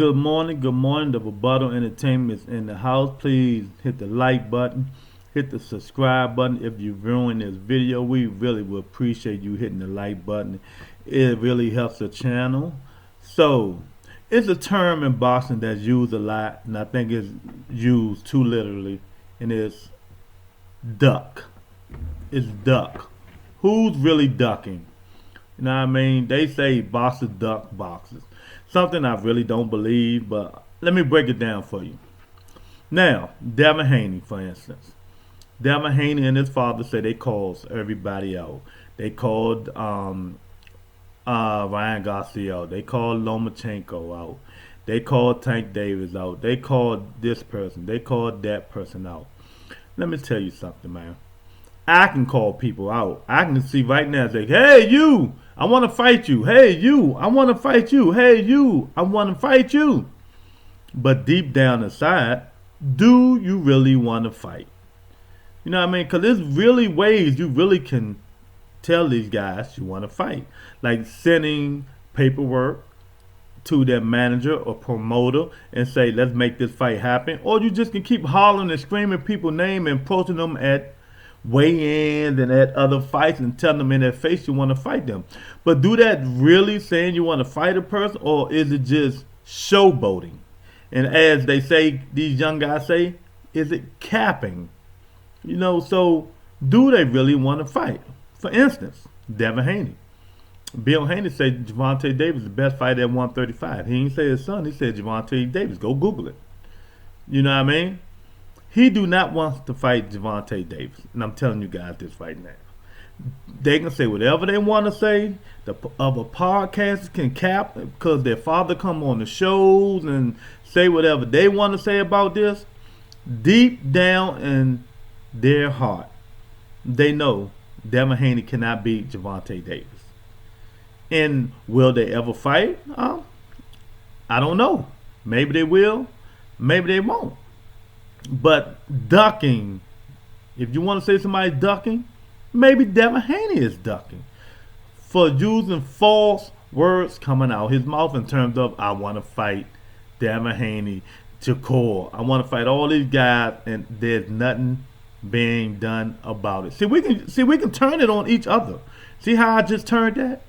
good morning. Good morning. The Rebuttal Entertainment is in the house. Please hit the like button. Hit the subscribe button if you're viewing this video. We really would appreciate you hitting the like button. It really helps the channel. So, it's a term in boxing that's used a lot, and I think it's used too literally, and it's duck. It's duck. Who's really ducking? You know what I mean? They say boxers duck boxers. Something I really don't believe, but let me break it down for you. Now, Devin Haney, for instance. Devin Haney and his father said they called everybody out. They called Ryan Garcia out. They called Lomachenko out. They called Tank Davis out. They called this person. They called that person out. Let me tell you something, man. I can call people out. I can see right now and say, hey, you, I want to fight you. Hey, you, I want to fight you. Hey, you, I want to fight you. But deep down inside, do you really want to fight? You know what I mean? Because there's really ways you really can tell these guys you want to fight. Like sending paperwork to their manager or promoter and say, let's make this fight happen. Or you just can keep hollering and screaming people's name and posting them at weigh-ins and at other fights and telling them in their face you want to fight them. But do that really saying you want to fight a person, or is it just showboating? And as they say, these young guys say, is it capping? You know, so do they really want to fight? For instance, Devin Haney. Bill Haney said Gervonta Davis is the best fighter at 135. He didn't say his son, he said Gervonta Davis. Go Google it. You know what I mean? He do not want to fight Gervonta Davis. And I'm telling you guys this right now. They can say whatever they want to say. The other podcasters can cap because their father come on the shows and say whatever they want to say about this. Deep down in their heart, they know Devin Haney cannot beat Gervonta Davis. And will they ever fight? I don't know. Maybe they will. Maybe they won't. But ducking, if you want to say somebody's ducking, maybe Devin Haney is ducking for using false words coming out his mouth in terms of, I want to fight Devin Haney, Shakur. I want to fight all these guys, and there's nothing being done about it. See, we can turn it on each other. See how I just turned that?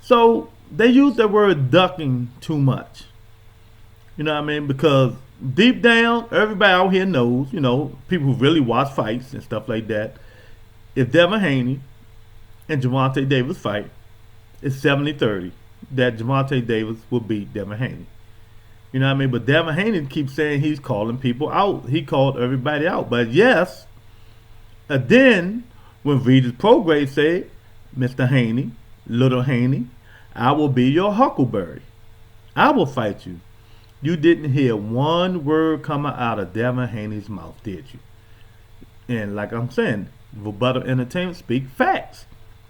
So they use the word ducking too much. You know what I mean? Because deep down, everybody out here knows, you know, people who really watch fights and stuff like that, if Devin Haney and Gervonta Davis fight, it's 70-30 that Gervonta Davis will beat Devin Haney. You know what I mean? But Devin Haney keeps saying he's calling people out. He called everybody out. But yes, and then when Regis Prograis said, Mr. Haney, Little Haney, I will be your huckleberry. I will fight you. You didn't hear one word coming out of Devin Haney's mouth, did you? And like I'm saying, Rebuttal Entertainment speak facts.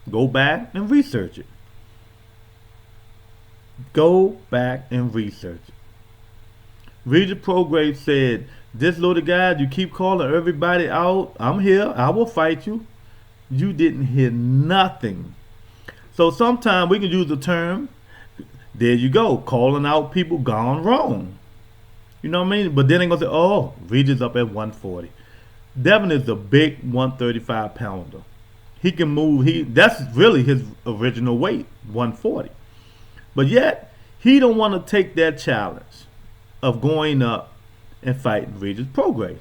Go back and research it. Go back and research it. Regis Prograis said, this little guy, you keep calling everybody out. I'm here. I will fight you. You didn't hear nothing. So sometimes we can use the term, there you go, calling out people gone wrong. You know what I mean? But then they're going to say, oh, Regis up at 140. Devin is a big 135 pounder. He can move. That's really his original weight, 140. But yet, he don't want to take that challenge of going up and fighting Regis Prograis.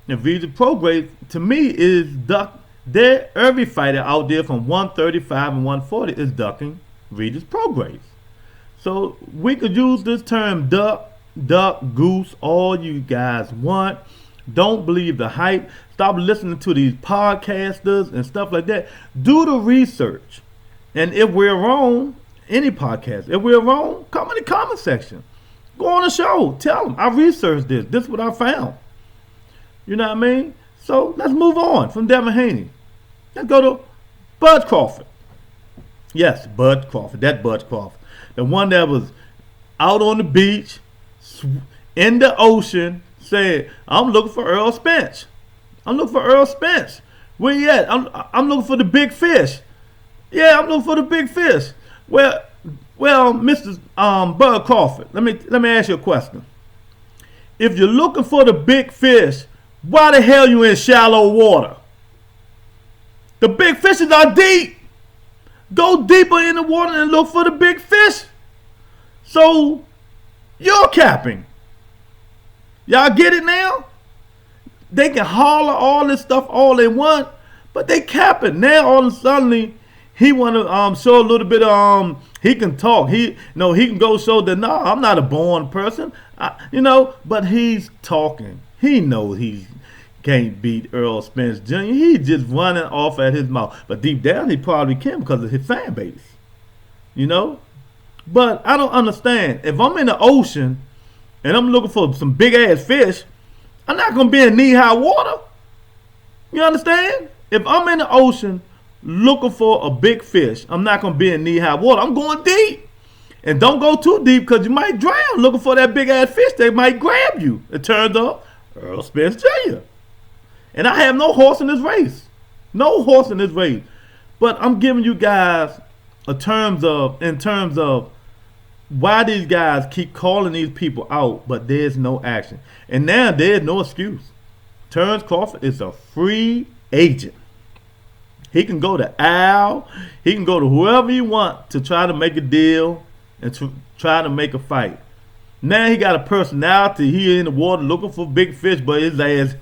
And Regis Prograis, to me, is duck. Every fighter out there from 135 and 140 is ducking Regis Prograis. So we could use this term duck, goose, all you guys want. Don't believe the hype. Stop listening to these podcasters and stuff like that. Do the research. And if we're wrong, any podcast, if we're wrong, come in the comment section. Go on the show. Tell them, I researched this. This is what I found. You know what I mean? So let's move on from Devin Haney. Let's go to Bud Crawford. Yes, Bud Crawford. That Bud Crawford. The one that was out on the beach, in the ocean, said, I'm looking for Earl Spence. I'm looking for Earl Spence. Where you at? I'm looking for the big fish. Yeah, I'm looking for the big fish. Well, Well, Mr. Bud Crawford, let me ask you a question. If you're looking for the big fish, why the hell you in shallow water? The big fishes are deep. Go deeper in the water and look for the big fish. So, you're capping. Y'all get it now? They can holler all this stuff all they want, but they capping. Now all of a sudden he want to show a little bit of he can talk. He can go show that no, I'm not a born person. But he's talking. He knows he can't beat Earl Spence Jr. He's just running off at his mouth. But deep down he probably can because of his fan base. But I don't understand. If I'm in the ocean and I'm looking for some big ass fish, I'm not gonna be in knee high water. You understand? If I'm in the ocean looking for a big fish, I'm not gonna be in knee high water. I'm going deep. And don't go too deep because you might drown looking for that big ass fish. They might grab you. It turns out Earl Spence Jr. And I have no horse in this race. No horse in this race. But I'm giving you guys in terms of why these guys keep calling these people out, but there's no action. And now there's no excuse. Terrence Crawford is a free agent. He can go to Al. He can go to whoever he wants to try to make a deal and to try to make a fight. Now he got a personality. He in the water looking for big fish, but his ass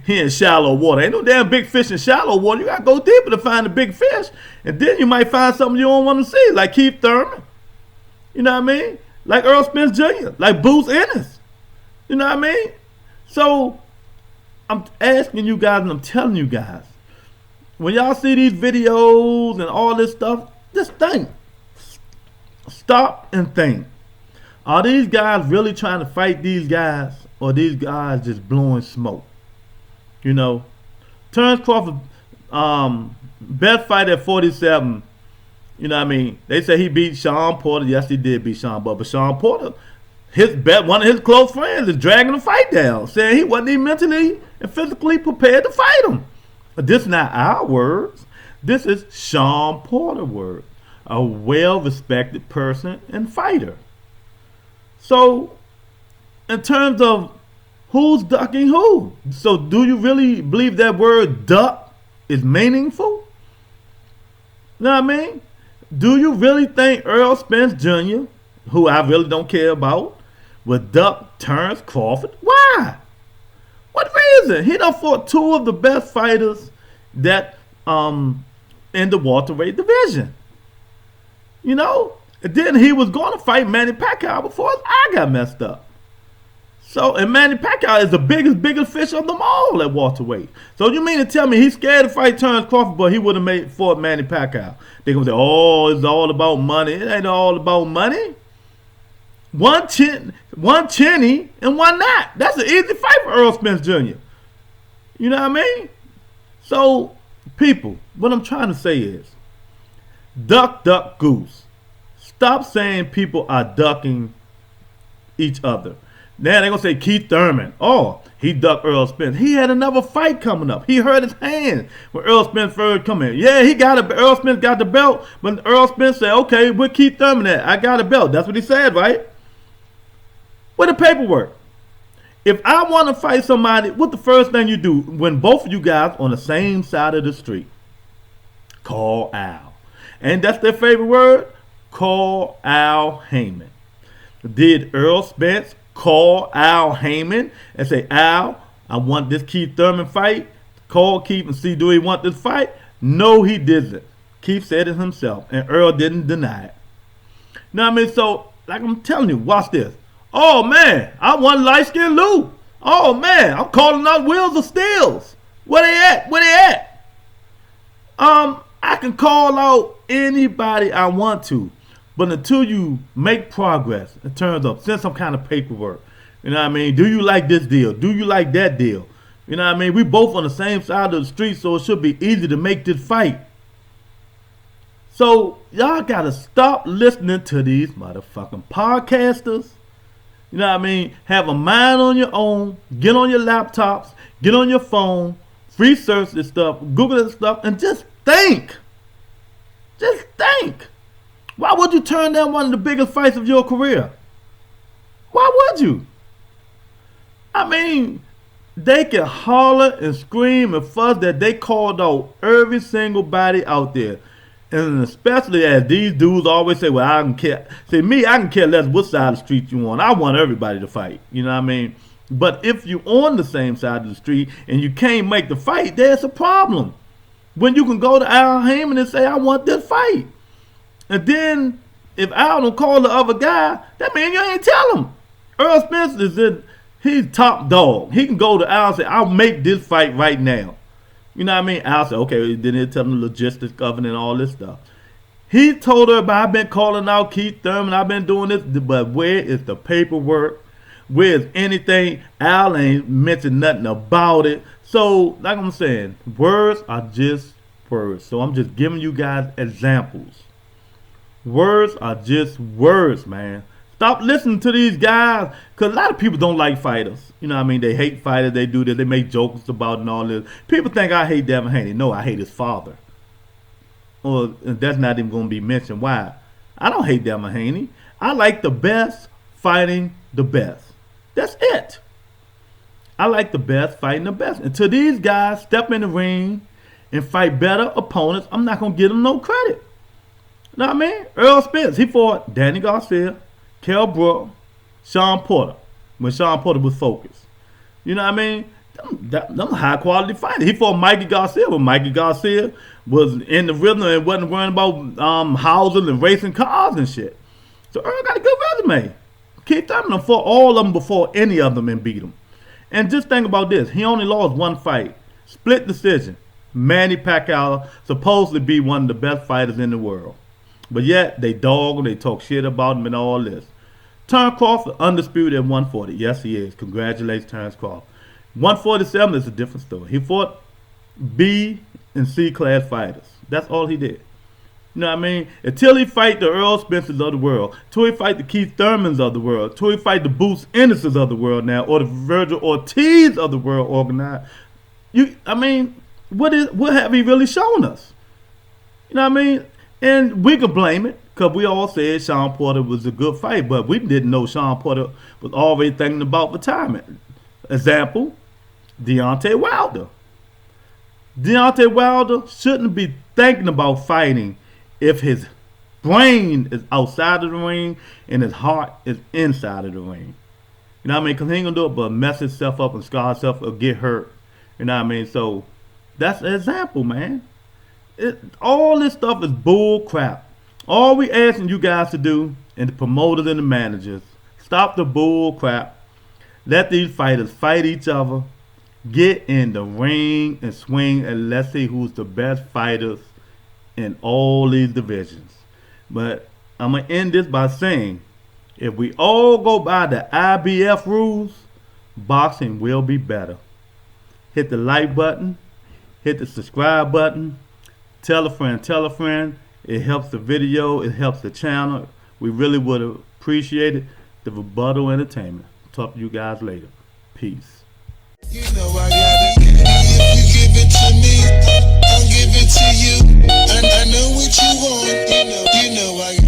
he in shallow water. Ain't no damn big fish in shallow water. You got to go deeper to find the big fish. And then you might find something you don't want to see, like Keith Thurman. You know what I mean? Like Earl Spence Jr., like Boots Ennis. You know what I mean? So, I'm asking you guys and I'm telling you guys, when y'all see these videos and all this stuff, just think. Stop and think. Are these guys really trying to fight these guys, or these guys just blowing smoke? Terrence Crawford, best fight at 47. You know what I mean? They say he beat Sean Porter. Yes, he did beat Sean Porter. But Sean Porter, one of his close friends, is dragging the fight down, saying he wasn't even mentally and physically prepared to fight him. But this is not our words. This is Sean Porter's word. A well-respected person and fighter. So, in terms of who's ducking who? So, do you really believe that word duck is meaningful? You know what I mean? Do you really think Earl Spence Jr., who I really don't care about, would duck Terrence Crawford? Why? What reason? He done fought two of the best fighters that in the welterweight division. And then he was going to fight Manny Pacquiao before his eye got messed up. So, and Manny Pacquiao is the biggest fish of them all at welterweight. So you mean to tell me he's scared to fight Terrence Crawford, but he would have fought Manny Pacquiao? They're going to say, oh, it's all about money. It ain't all about money. One chinny and one not. That's an easy fight for Earl Spence Jr. You know what I mean? So, people, what I'm trying to say is, duck, duck, goose. Stop saying people are ducking each other. Now they're going to say Keith Thurman. Oh, he ducked Earl Spence. He had another fight coming up. He hurt his hand when Earl Spence first come in. Yeah, Earl Spence got the belt, but Earl Spence said, okay, where Keith Thurman at? I got a belt. That's what he said, right? Where the paperwork? If I want to fight somebody, what's the first thing you do when both of you guys on the same side of the street? Call Al. And that's their favorite word? Call Al Heyman. Did Earl Spence call Al Heyman and say, Al, I want this Keith Thurman fight? Call Keith and see, do he want this fight? No, he didn't. Keith said it himself, and Earl didn't deny it. Now, I mean, so, like I'm telling you, watch this. Oh, man, I want light-skinned Lou. Oh, man, I'm calling out Wheels of Steels. Where they at? Where they at? I can call out anybody I want to. But until you make progress in terms of send some kind of paperwork, you know what I mean? Do you like this deal? Do you like that deal? You know what I mean? We both on the same side of the street, so it should be easy to make this fight. So y'all gotta stop listening to these motherfucking podcasters. You know what I mean? Have a mind on your own. Get on your laptops. Get on your phone. Research this stuff. Google this stuff. And just think. Just think. Why would you turn down one of the biggest fights of your career? Why would you? I mean, they can holler and scream and fuss that they called out every single body out there. And especially as these dudes always say, well, I can care. See, me, I can care less what side of the street you on. I want everybody to fight. You know what I mean? But if you're on the same side of the street and you can't make the fight, there's a problem. When you can go to Al Heyman and say, I want this fight. And then if Al don't call the other guy, that means you ain't tell him. Earl Spence is he's top dog. He can go to Al and say, I'll make this fight right now. You know what I mean? Al said, okay, then he'll tell him the logistics of it and all this stuff. He told her, I've been calling out Keith Thurman, I've been doing this, but where is the paperwork? Where is anything? Al ain't mentioned nothing about it. So, like I'm saying, words are just words. So I'm just giving you guys examples. Words are just words, man. Stop listening to these guys, because a lot of people don't like fighters. You know what I mean? They hate fighters. They do this. They make jokes about it and all this. People think I hate Devin Haney. No, I hate his father. Or that's not even going to be mentioned. Why? I don't hate Devin Haney. I like the best fighting the best. That's it. I like the best fighting the best. Until these guys step in the ring and fight better opponents, I'm not going to give them no credit. You know what I mean? Earl Spence, he fought Danny Garcia, Kell Brook, Sean Porter, when Sean Porter was focused. You know what I mean? Them high quality fighters. He fought Mikey Garcia when Mikey Garcia was in the rhythm and wasn't worrying about houses and racing cars and shit. So Earl got a good resume. Keith Thurman fought all of them before any of them and beat them. And just think about this. He only lost one fight. Split decision. Manny Pacquiao supposed to be one of the best fighters in the world. But yet, they dog him, they talk shit about him and all this. Terrence Crawford, undisputed at 140. Yes, he is. Congratulations, Terrence Crawford. 147 is a different story. He fought B and C class fighters. That's all he did. You know what I mean? Until he fight the Earl Spencers of the world, until he fight the Keith Thurmans of the world, until he fight the Boots Ennis's of the world now, or the Virgil Ortiz of the world organized. What have he really shown us? You know what I mean? And we could blame it, because we all said Sean Porter was a good fight, but we didn't know Sean Porter was already thinking about retirement. Example, Deontay Wilder. Deontay Wilder shouldn't be thinking about fighting if his brain is outside of the ring and his heart is inside of the ring. You know what I mean? Because he ain't going to do it but mess himself up and scar himself or get hurt. You know what I mean? So that's an example, man. All this stuff is bull crap. All we asking you guys to do, and the promoters and the managers, stop the bull crap. Let these fighters fight each other. Get in the ring and swing, and let's see who's the best fighters in all these divisions. But I'm going to end this by saying, if we all go by the IBF rules, boxing will be better. Hit the like button. Hit the subscribe button. Tell a friend. It helps the video. It helps the channel. We really would appreciate it. The Rebuttal Entertainment. Talk to you guys later. Peace. You know I got it. If you give it to me, I'll give it to you. And I know what you want. You know I